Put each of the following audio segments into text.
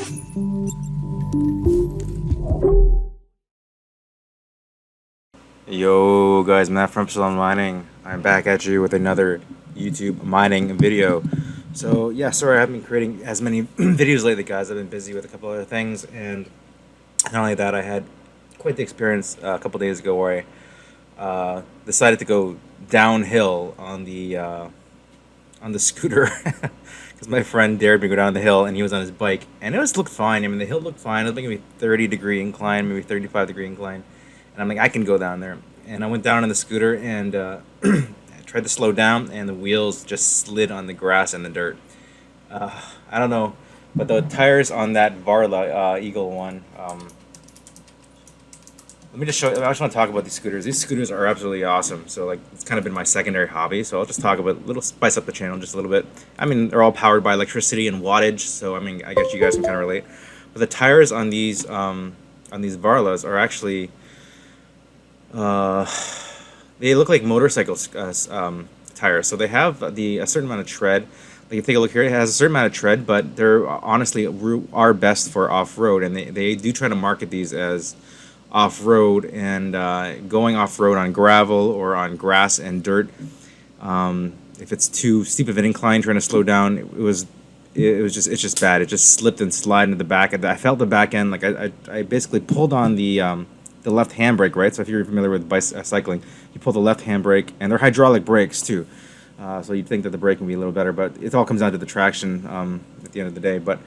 Yo guys, Matt from Epsilon Mining. I'm back at you with another YouTube mining video. So yeah, sorry I haven't been creating as many videos lately, guys. I've been busy with a couple other things, and not only that, I had quite the experience a couple days ago where I decided to go downhill on the scooter because my friend dared me to go down the hill, and he was on his bike, and it looked fine. I mean, the hill looked fine. It was maybe 30-degree incline, maybe 35-degree incline. And I'm like, I can go down there. And I went down on the scooter and I tried to slow down, and the wheels just slid on the grass and the dirt. I don't know, but the tires on that Varla Eagle one. Let me just show you. I just want to talk about these scooters. These scooters are absolutely awesome. So like, it's kind of been my secondary hobby. So I'll just talk about spice up the channel just a little bit. I mean, they're all powered by electricity and wattage. So I mean, I guess you guys can kind of relate. But the tires on these Varlas are actually they look like motorcycle tires. So they have a certain amount of tread. Like, you take a look here, it has a certain amount of tread, but they're honestly are best for off-road, and they do try to market these as off-road and going off-road on gravel or on grass and dirt. If it's too steep of an incline, trying to slow down, it's just bad. It just slipped and slid into the back. I felt the back end, like I basically pulled on the left handbrake, right? So if you're familiar with cycling, you pull the left handbrake, and they're hydraulic brakes too. So you'd think that the brake would be a little better, but it all comes down to the traction at the end of the day. But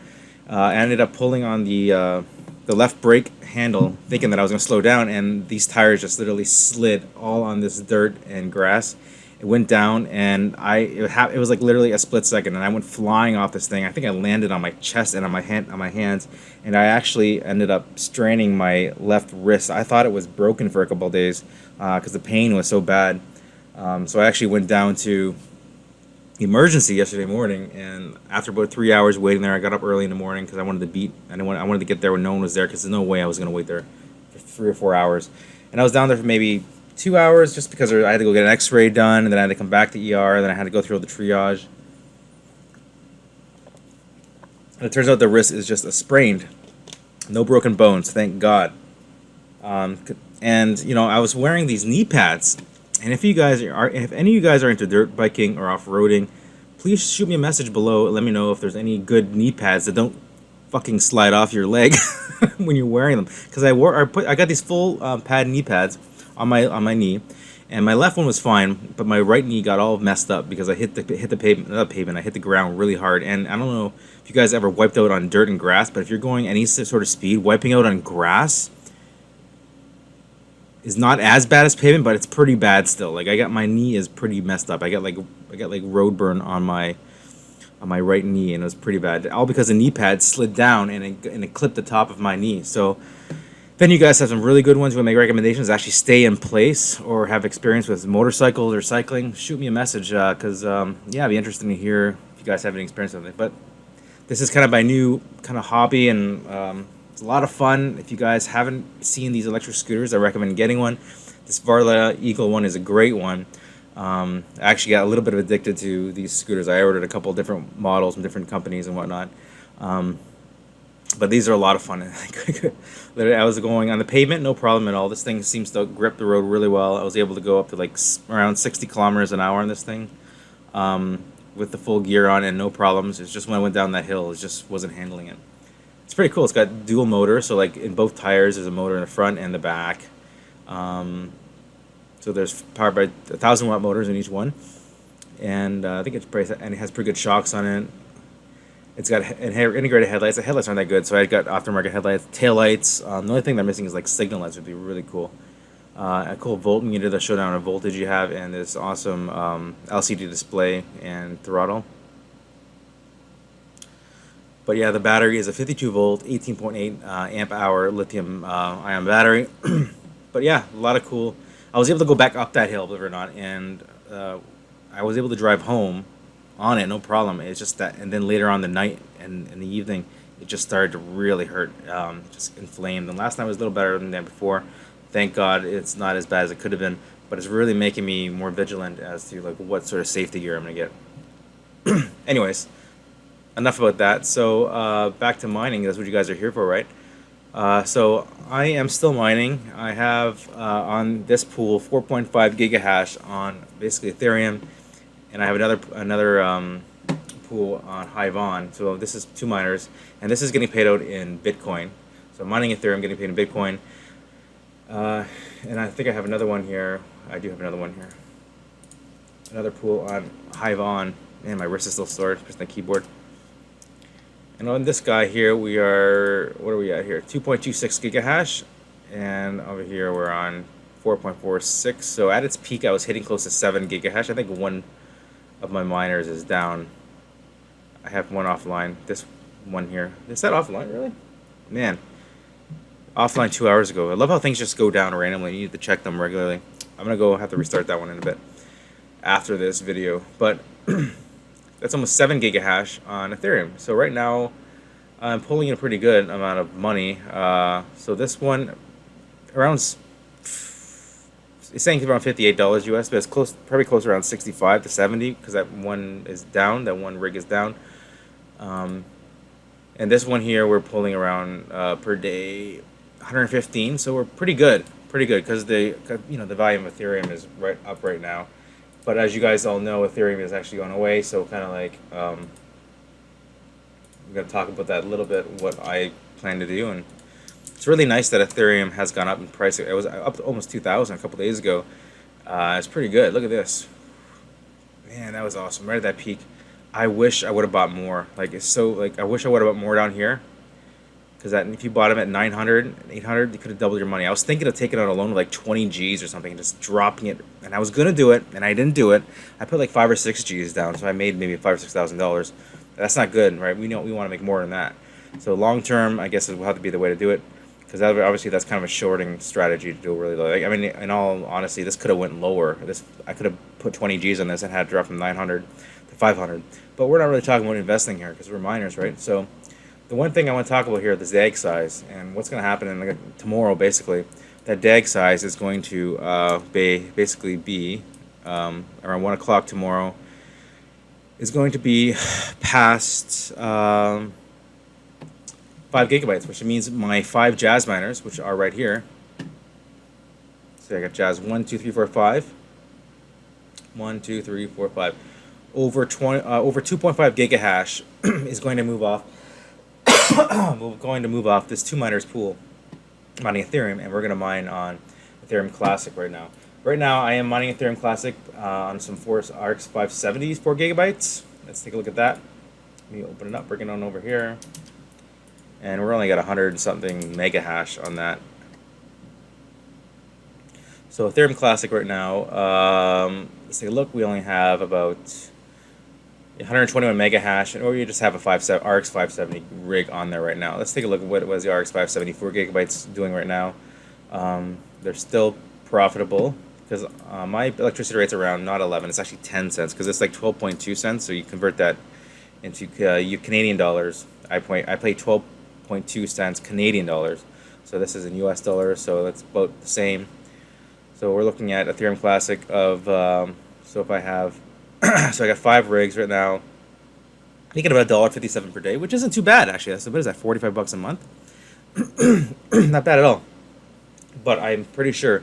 I ended up pulling on the left brake handle, thinking that I was going to slow down, and these tires just literally slid all on this dirt and grass. It went down, and it was like literally a split second, and I went flying off this thing. I think I landed on my chest and on my hands, and I actually ended up straining my left wrist. I thought it was broken for a couple of days because the pain was so bad. So I actually went down to emergency yesterday morning, and after about 3 hours waiting there, I got up early in the morning because I wanted to get there when no one was there, because there's no way I was going to wait there for 3 or 4 hours. And I was down there for maybe 2 hours just because I had to go get an x-ray done, and then I had to come back to ER, and then I had to go through all the triage. And it turns out the wrist is just a sprained, no broken bones, thank God. And you know, I was wearing these knee pads, and if any of you guys are into dirt biking or off-roading, please shoot me a message below. Let me know if there's any good knee pads that don't fucking slide off your leg when you're wearing them. Because I got these full pad knee pads on my knee, and my left one was fine, but my right knee got all messed up because I hit the pavement. I hit the ground really hard, and I don't know if you guys ever wiped out on dirt and grass, but if you're going any sort of speed, wiping out on grass is not as bad as pavement, but it's pretty bad still. Like, my knee is pretty messed up. I got like road burn on my right knee, and it was pretty bad. All because the knee pad slid down and it clipped the top of my knee. So then you guys have some really good ones. You want to make recommendations, actually stay in place, or have experience with motorcycles or cycling, shoot me a message, because yeah, it'd be interesting to hear if you guys have any experience with it. But this is kind of my new kind of hobby, and it's a lot of fun. If you guys haven't seen these electric scooters, I recommend getting one. This Varla Eagle one is a great one. I actually got a little bit of addicted to these scooters. I ordered a couple different models from different companies and whatnot. But these are a lot of fun. I was going on the pavement, no problem at all. This thing seems to grip the road really well. I was able to go up to like around 60 kilometers an hour on this thing with the full gear on and no problems. It's just when I went down that hill, it just wasn't handling it. It's pretty cool. It's got dual motor, so like in both tires, there's a motor in the front and the back. So there's powered by 1,000-watt motors in each one, and I think it has pretty good shocks on it. It's got integrated headlights. The headlights aren't that good, so I got aftermarket headlights, tail lights. The only thing they're missing is like signal lights. Would be really cool. A cool voltmeter to show down what voltage you have, and this awesome LCD display and throttle. But yeah, the battery is a 52 volt, 18.8 amp hour lithium ion battery. But yeah, a lot of cool. I was able to go back up that hill, believe it or not, and I was able to drive home on it, no problem. It's just that, and then later on the night and in the evening, it just started to really hurt, just inflamed. And last night was a little better than that before. Thank God it's not as bad as it could have been, but it's really making me more vigilant as to like what sort of safety gear I'm gonna get. Anyways, enough about that. So back to mining. That's what you guys are here for, right? So I am still mining. I have on this pool 4.5 gigahash on basically Ethereum, and I have another pool on Hivon. So this is two miners, and this is getting paid out in Bitcoin. So I'm mining Ethereum, getting paid in Bitcoin. And I think I have another one here. I do have another one here. Another pool on Hivon. Man, my wrist is still sore. Pressing the keyboard. And on this guy here, we are, what are we at here? 2.26 gigahash. And over here, we're on 4.46. So at its peak, I was hitting close to 7 gigahash. I think one of my miners is down. I have one offline. This one here. Is that offline, really? Man. Offline 2 hours ago. I love how things just go down randomly. You need to check them regularly. I'm going to go have to restart that one in a bit after this video. But that's almost 7 gigahash on Ethereum. So right now, I'm pulling in a pretty good amount of money. So this one, around, it's saying around $58 US, but it's close, probably close around 65 to 70 because that one is down. That one rig is down. And this one here, we're pulling around per day 115. So we're pretty good because the volume of Ethereum is right up right now. But as you guys all know, Ethereum is actually going away, so kind of like we're going to talk about that a little bit, what I plan to do. And it's really nice that Ethereum has gone up in price. It was up to almost 2,000 a couple days ago. It's pretty good. Look at this. Man, that was awesome. Right at that peak. I wish I would have bought more. Like, it's so, like, I wish I would have bought more down here. Because if you bought them at 900, 800, you could have doubled your money. I was thinking of taking out a loan of like 20 G's or something, just dropping it. And I was going to do it, and I didn't do it. I put like 5 or 6 G's down, so I made maybe $5,000 or $6,000. That's not good, right? We know we want to make more than that. So long term, I guess it will have to be the way to do it. Because obviously that's kind of a shorting strategy to do really low. Like, I mean, in all honesty, this could have went lower. I could have put 20 G's on this and had it drop from 900 to 500. But we're not really talking about investing here because we're miners, right? So the one thing I want to talk about here is the DAG size and what's going to happen in tomorrow. Basically, that DAG size is going to basically be around 1 o'clock tomorrow. Is going to be past 5 gigabytes, which means my 5 Jasminers, which are right here. So I got Jazz 1, 2, 3, 4, 5. 1, 2, 3, 4, 5. Over 2.5 gigahash is going to move off. We're going to move off this 2 miners pool mining Ethereum, and we're going to mine on Ethereum Classic right now. Right now, I am mining Ethereum Classic on some Force RX 570s, 4 gigabytes. Let's take a look at that. Let me open it up, bring it on over here. And we're only got 100 something mega hash on that. So Ethereum Classic right now, let's take a look. We only have about 121 mega hash, or you just have a RX 570 rig on there right now. Let's take a look at what was the RX 570 4 gigabytes doing right now. They're still profitable because my electricity rate's around not 11, it's actually 10 cents because it's like 12.2 cents. So you convert that into Canadian dollars. I pay 12.2 cents Canadian dollars. So this is in US dollars, so that's about the same. So we're looking at Ethereum Classic of so if I have so I got 5 rigs right now. You get about $1.57 per day, which isn't too bad actually. What is that? $45 a month? Not bad at all. But I'm pretty sure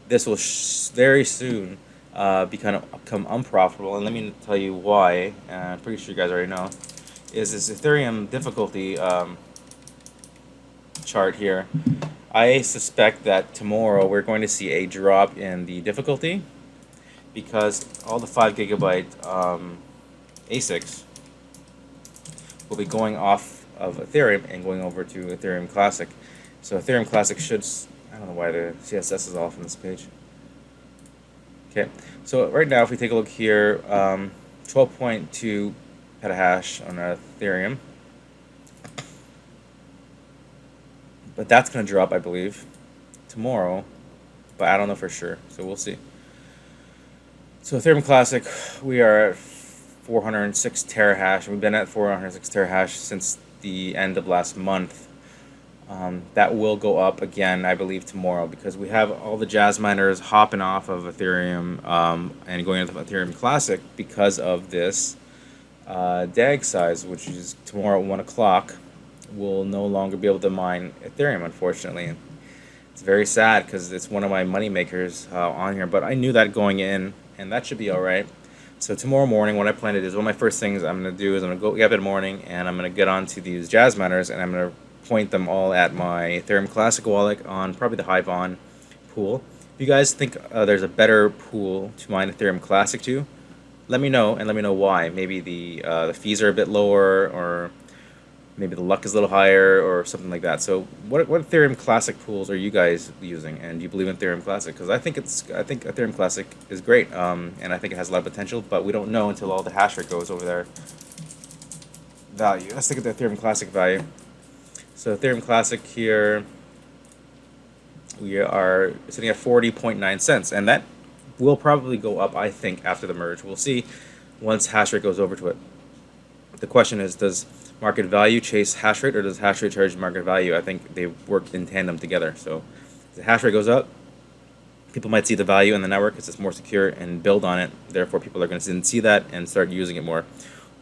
this will very soon become unprofitable. And let me tell you why. I'm pretty sure you guys already know. Is this Ethereum difficulty chart here? I suspect that tomorrow we're going to see a drop in the difficulty because all the 5 gigabyte ASICs will be going off of Ethereum and going over to Ethereum Classic. So Ethereum Classic should, I don't know why the CSS is off on this page. Okay, so right now if we take a look here, 12.2 petahash on Ethereum. But that's going to drop, I believe, tomorrow, but I don't know for sure, so we'll see. So Ethereum Classic, we are at 406 terahash, and we've been at 406 terahash since the end of last month. That will go up again, I believe, tomorrow because we have all the Jasminers hopping off of Ethereum and going into Ethereum Classic because of this DAG size, which is tomorrow at 1 o'clock, will no longer be able to mine Ethereum, unfortunately. It's very sad because it's one of my money makers on here, but I knew that going in, and that should be all right. So tomorrow morning, what I plan to do is one of my first things I'm going to do is I'm going to go get up in the morning, and I'm going to get onto these Jasminers, and I'm going to point them all at my Ethereum Classic wallet on probably the Hive on pool. If you guys think there's a better pool to mine Ethereum Classic to, let me know, and let me know why. Maybe the fees are a bit lower, or maybe the luck is a little higher, or something like that. So what Ethereum Classic pools are you guys using, and do you believe in Ethereum Classic? Because I think Ethereum Classic is great, and I think it has a lot of potential, but we don't know until all the hash rate goes over their value. Let's look at the Ethereum Classic value. So Ethereum Classic here, we are sitting at 40.9 cents, and that will probably go up, I think, after the merge. We'll see once hash rate goes over to it. The question is, does market value chase hash rate, or does hash rate charge market value? I think they work in tandem together. So as the hash rate goes up, people might see the value in the network because it's more secure and build on it. Therefore, people are going to see that and start using it more.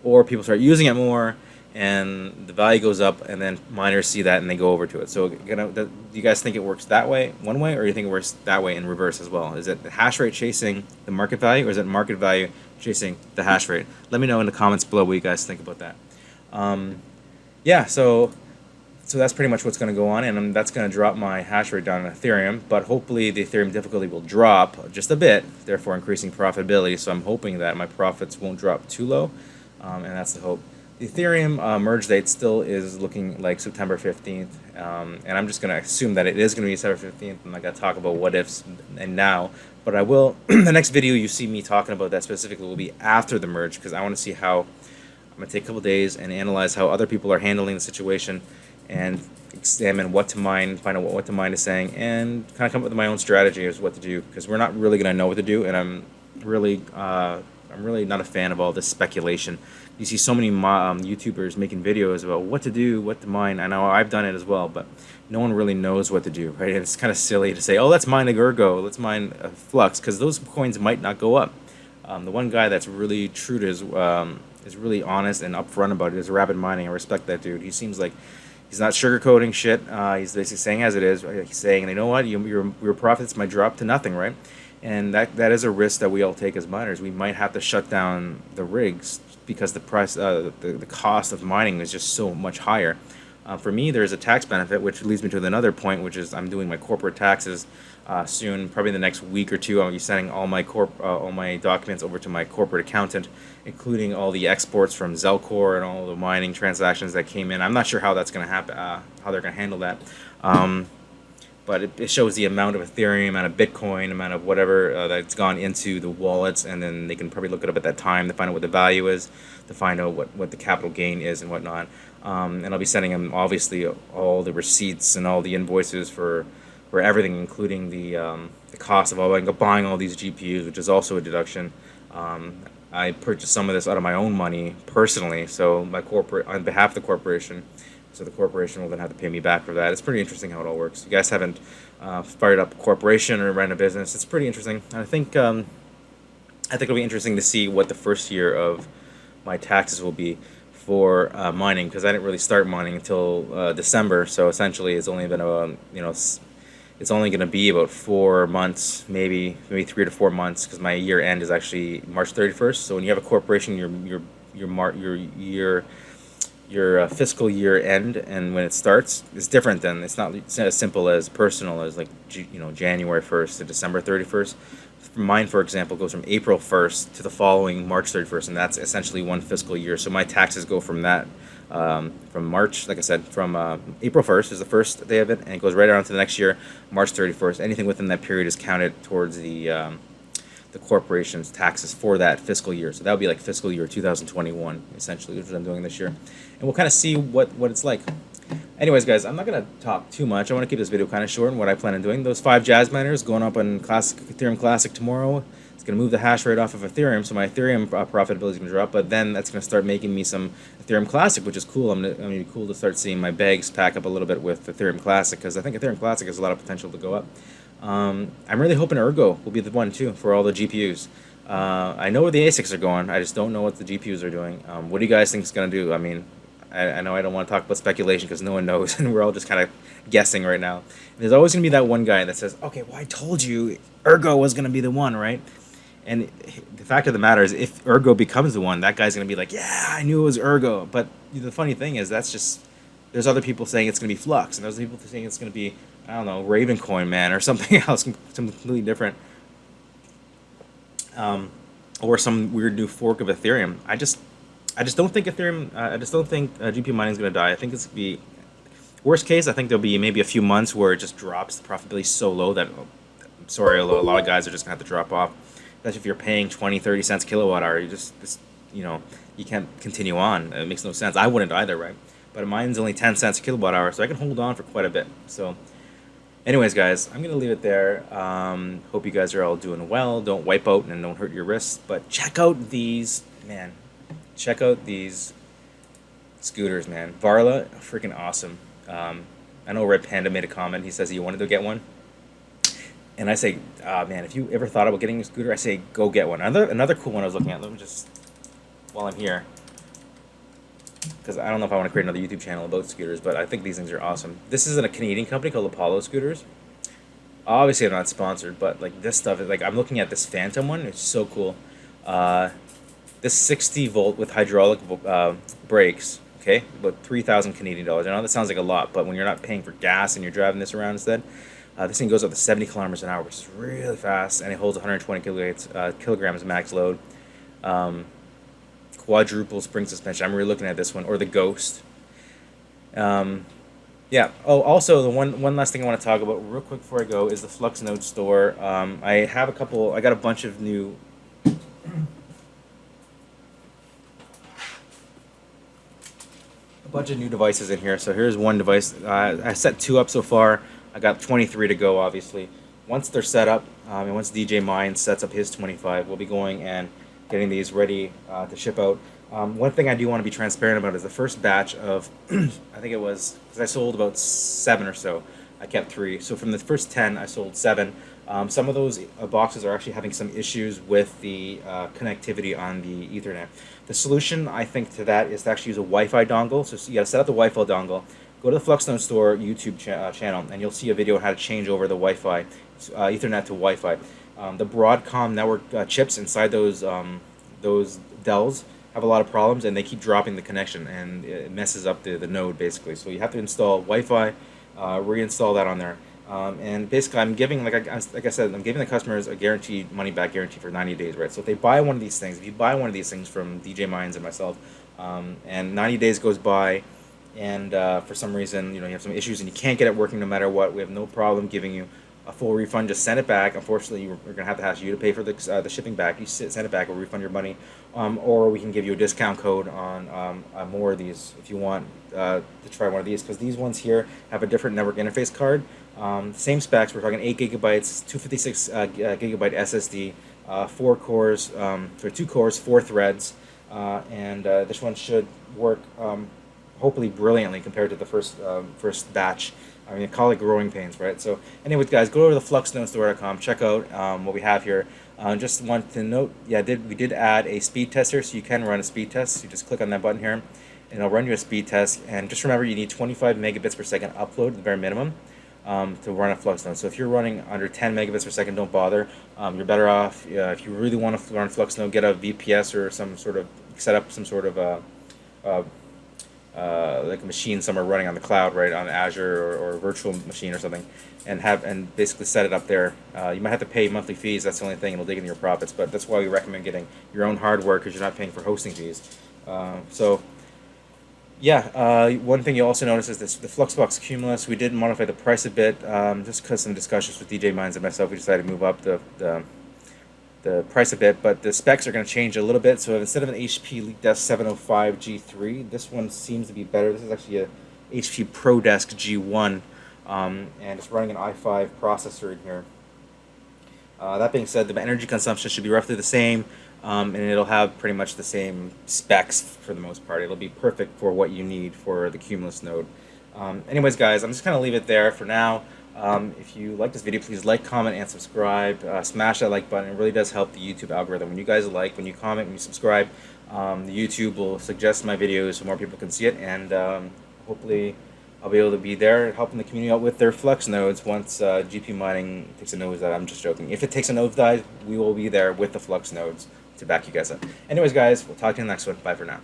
Or people start using it more and the value goes up, and then miners see that and they go over to it. So do you guys think it works that way, one way, or do you think it works that way in reverse as well? Is it the hash rate chasing the market value, or is it market value chasing the hash rate? Let me know in the comments below what you guys think about that. Yeah, so that's pretty much what's going to go on, and that's going to drop my hash rate down in Ethereum, but hopefully the Ethereum difficulty will drop just a bit, therefore increasing profitability. So I'm hoping that my profits won't drop too low, and that's the hope. The Ethereum merge date still is looking like September 15th, and I'm just going to assume that it is going to be September 15th. I'm not going to talk about what ifs and now, but I will. The next video you see me talking about that specifically will be after the merge, because I want to see how. I'm going to take a couple days and analyze how other people are handling the situation and examine what to mine, find out what to mine is saying, and kind of come up with my own strategy as what to do, because we're not really going to know what to do, and I'm really not a fan of all this speculation. You see so many YouTubers making videos about what to do, what to mine. I know I've done it as well, but no one really knows what to do, right? And it's kind of silly to say, oh, let's mine a Gergo, let's mine a Flux, because those coins might not go up. The one guy that's really true to his is really honest and upfront about it is Rapid Mining. I respect that dude. He seems like he's not sugarcoating shit. He's basically saying as it is. He's saying, you know what, your profits might drop to nothing, right? And that is a risk that we all take as miners. We might have to shut down the rigs because the price, the cost of mining is just so much higher. For me, there's a tax benefit, which leads me to another point, which is I'm doing my corporate taxes soon. Probably in the next week or two, I'll be sending all my documents over to my corporate accountant, including all the exports from Zelcore and all the mining transactions that came in. I'm not sure how that's going to happen, how they're going to handle that. But it shows the amount of Ethereum, amount of Bitcoin, amount of whatever that's gone into the wallets, and then they can probably look it up at that time to find out what the value is, to find out what the capital gain is and whatnot. And I'll be sending them, obviously, all the receipts and all the invoices for everything, including the cost of buying all these GPUs, which is also a deduction. I purchased some of this out of my own money personally, so on behalf of the corporation. So the corporation will then have to pay me back for that. It's pretty interesting how it all works. If you guys haven't fired up a corporation or ran a business, it's pretty interesting. And I think it'll be interesting to see what the first year of my taxes will be for mining, because I didn't really start mining until December. So essentially, it's only been it's only going to be about 4 months, maybe 3 to 4 months, because my year end is actually March 31st. So when you have a corporation, your fiscal year end and when it starts is different. Than it's not as simple as personal as like January 1st to December 31st. Mine, for example, goes from April 1st to the following March 31st, and that's essentially one fiscal year. So my taxes go from that from March, like I said, from April 1st is the first day of it, and it goes right around to the next year, March 31st. Anything within that period is counted towards the corporation's taxes for that fiscal year. So that would be like fiscal year 2021, essentially, which is what I'm doing this year. And we'll kind of see what it's like. Anyways, guys, I'm not going to talk too much. I want to keep this video kind of short and what I plan on doing. Those 5 Jasminers going up on Ethereum Classic tomorrow. It's going to move the hash rate off of Ethereum, so my Ethereum profitability is going to drop, but then that's going to start making me some Ethereum Classic, which is cool. I'm going to be cool to start seeing my bags pack up a little bit with Ethereum Classic, because I think Ethereum Classic has a lot of potential to go up. I'm really hoping Ergo will be the one, too, for all the GPUs. I know where the ASICs are going. I just don't know what the GPUs are doing. What do you guys think it's going to do? I mean, I know I don't want to talk about speculation because no one knows, and we're all just kind of guessing right now. There's always going to be that one guy that says, "Okay, well, I told you Ergo was going to be the one, right?" And the fact of the matter is, if Ergo becomes the one, that guy's going to be like, "Yeah, I knew it was Ergo." But the funny thing is, that's just there's other people saying it's going to be Flux, and there's other people saying it's going to be, I don't know, Ravencoin Man or something else, something completely different. Or some weird new fork of Ethereum. I just don't think Ethereum. I just don't think GPU mining is going to die. I think it's gonna be worst case. I think there'll be maybe a few months where it just drops the profitability so low that sorry, a lot of guys are just gonna have to drop off. Especially if you're paying 20, 30 cents kilowatt hour, you know, you can't continue on. It makes no sense. I wouldn't either, right? But mine's only 10 cents a kilowatt hour, so I can hold on for quite a bit. So anyways, guys, I'm going to leave it there. Hope you guys are all doing well. Don't wipe out and don't hurt your wrists. But check out these, man. Check out these scooters, man. Varla, freaking awesome. I know Red Panda made a comment. He says he wanted to get one. And I say, man, if you ever thought about getting a scooter, I say go get one. Another cool one I was looking at. Let me just, while I'm here, because I don't know if I want to create another YouTube channel about scooters, but I think these things are awesome. This is a Canadian company called Apollo Scooters. Obviously, I'm not sponsored, but like this stuff is like I'm looking at this Phantom one. It's so cool. This 60 volt with hydraulic brakes. Okay, about 3,000 Canadian dollars. I know that sounds like a lot, but when you're not paying for gas and you're driving this around instead, this thing goes up to 70 kilometers an hour, which is really fast, and it holds 120 kilograms max load. Quadruple spring suspension. I'm really looking at this one, or the Ghost. Yeah. Oh, also the one last thing I want to talk about real quick before I go is the Flux Node store. I have a couple. I got a bunch of new. A bunch of new devices in here. So here's one device. I set 2 up so far. I got 23 to go, obviously. Once they're set up, and once DJ Mine sets up his 25, we'll be going and getting these ready to ship out. One thing I do want to be transparent about is the first batch of, I think it was, because I sold about 7 or so. I kept 3. So from the first 10, I sold 7. Some of those boxes are actually having some issues with the connectivity on the Ethernet. The solution, I think, to that is to actually use a Wi-Fi dongle. So you got to set up the Wi-Fi dongle. Go to the Fluxnode Store YouTube channel, and you'll see a video on how to change over the Wi-Fi, Ethernet to Wi-Fi. The Broadcom network chips inside those Dells have a lot of problems, and they keep dropping the connection, and it messes up the node basically. So you have to install Wi-Fi, reinstall that on there. And basically, I'm giving, like I said, I'm giving the customers a guaranteed money back guarantee for 90 days, right? So if they buy one of these things, if you buy one of these things from DJ Mines and myself, and 90 days goes by, and for some reason, you have some issues and you can't get it working no matter what, we have no problem giving you a full refund. Just send it back. Unfortunately, we're going to have to ask you to pay for the shipping back. You send it back, we'll refund your money, or we can give you a discount code on more of these if you want to try one of these, because these ones here have a different network interface card. Same specs. We're talking 8 gigabytes, 256 gigabyte SSD, 4 cores, 2 cores, 4 threads, and this one should work hopefully brilliantly compared to the first batch. I mean, call it growing pains, right? So, anyways, guys, go over to fluxnodestore.com, check out what we have here. Just want to note, yeah, we did add a speed tester, so you can run a speed test. You just click on that button here, and it'll run you a speed test. And just remember, you need 25 megabits per second upload at the bare minimum to run a Flux node. So if you're running under 10 megabits per second, don't bother. You're better off, if you really want to run Flux node, get a VPS or some sort of, set up some sort of like a machine somewhere running on the cloud, right, on Azure or a virtual machine or something, and basically set it up there. You might have to pay monthly fees. That's the only thing. It'll dig into your profits, but that's why we recommend getting your own hardware, because you're not paying for hosting fees. So yeah, one thing you also notice is the Fluxbox Cumulus. We did modify the price a bit, just because some discussions with DJ Mines and myself. We decided to move up the price a bit, but the specs are going to change a little bit. So instead of an HP LeakDesk 705 G3, this one seems to be better. This is actually a HP ProDesk G1, and it's running an i5 processor in here. That being said, the energy consumption should be roughly the same, and it'll have pretty much the same specs for the most part. It'll be perfect for what you need for the Cumulus node. Anyways, guys, I'm just going to leave it there for now. If you like this video, please like, comment, and subscribe. Smash that like button. It really does help the YouTube algorithm. When you guys like, when you comment, when you subscribe, the YouTube will suggest my videos so more people can see it, and hopefully I'll be able to be there helping the community out with their Flux nodes once GP mining takes a nosedive. I'm just joking. If it takes a nosedive, we will be there with the Flux nodes to back you guys up. Anyways, guys, we'll talk to you in the next one. Bye for now.